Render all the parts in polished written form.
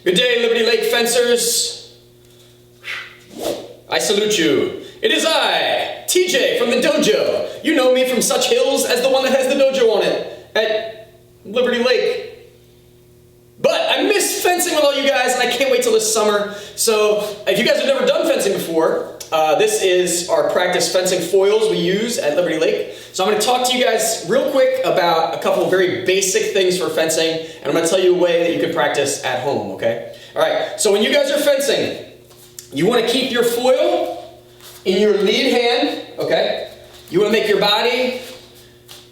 Good day, Liberty Lake fencers. I salute you. It is I, TJ from the dojo. You know me from such hills as the one that has the dojo on it at Liberty Lake. But I miss fencing with all you guys, and I can't wait till this summer. So if you guys have never done fencing before, this is our practice fencing foils we use at Liberty Lake. So I'm going to talk to you guys real quick about a couple of very basic things for fencing, and I'm going to tell you a way that you can practice at home, okay? All right, so when you guys are fencing, you want to keep your foil in your lead hand, okay? You want to make your body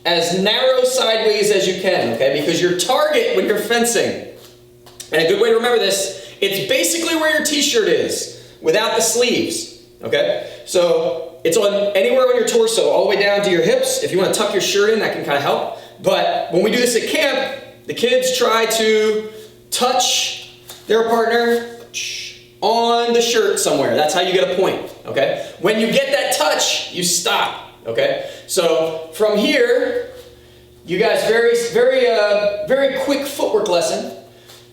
as narrow sideways as you can, okay? Because your target when you're fencing, and a good way to remember this, it's basically where your t-shirt is, without the sleeves, okay? So it's on anywhere on your torso, all the way down to your hips. If you want to tuck your shirt in, that can kind of help. But when we do this at camp, the kids try to touch their partner on the shirt somewhere. That's how you get a point, okay? When you get that touch, you stop, okay? So from here, you guys, very quick footwork lesson.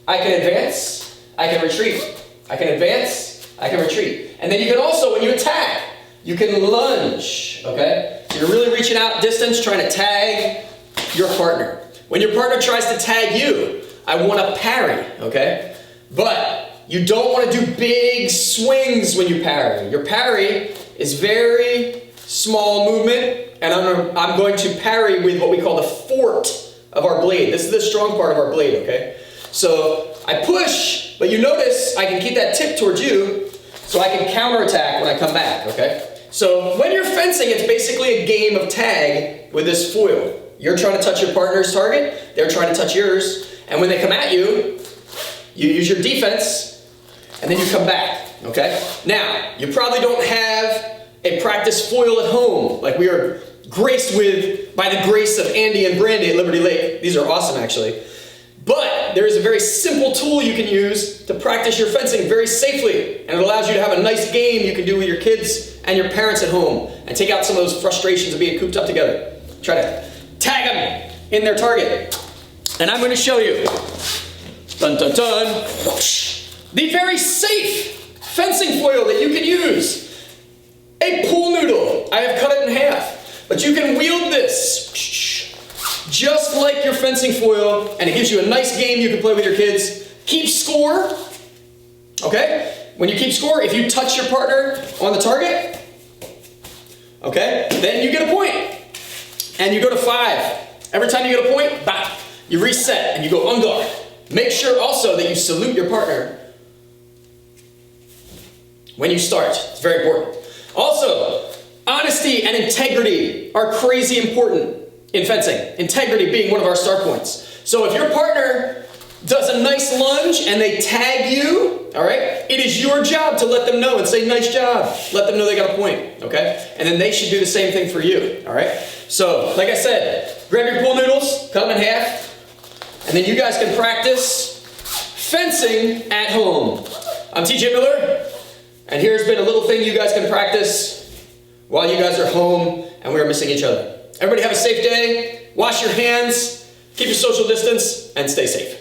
I can advance, I can retreat. I can advance, I can retreat. And then you can also, when you attack, you can lunge, okay? So you're really reaching out distance, trying to tag your partner. When your partner tries to tag you, I want to parry, okay? But you don't want to do big swings when you parry. Your parry is very small movement, and I'm going to parry with what we call the fort of our blade. This is the strong part of our blade, okay? So I push, but you notice I can keep that tip towards you, so I can counterattack when I come back, okay? So when you're fencing, it's basically a game of tag with this foil. You're trying to touch your partner's target, they're trying to touch yours, and when they come at you, you use your defense, and then you come back, okay? Now, you probably don't have a practice foil at home, like we are graced with by the grace of Andy and Brandy at Liberty Lake. These are awesome, actually. But there is a very simple tool you can use to practice your fencing very safely, and it allows you to have a nice game you can do with your kids and your parents at home, and take out some of those frustrations of being cooped up together. Try to tag them in their target. And I'm going to show you, dun dun dun, whoosh, the very safe fencing foil that you can use. A pool noodle. I have cut it in half, but you can wield this just like your fencing foil, and it gives you a nice game you can play with your kids. Keep score, okay? When you keep score, if you touch your partner on the target, okay, then you get a point, and you go to 5. Every time you get a point, bah, you reset, and you go on guard. Make sure also that you salute your partner when you start. It's very important. Also, honesty and integrity are crazy important in fencing. Integrity being one of our start points. So if your partner does a nice lunge and they tag you, all right, it is your job to let them know and say, nice job. Let them know they got a point, okay? And then they should do the same thing for you, all right? So, like I said, grab your pool noodles, cut them in half, and then you guys can practice fencing at home. I'm TJ Miller, and here's been a little thing you guys can practice while you guys are home and we are missing each other. Everybody have a safe day, wash your hands, keep your social distance, and stay safe.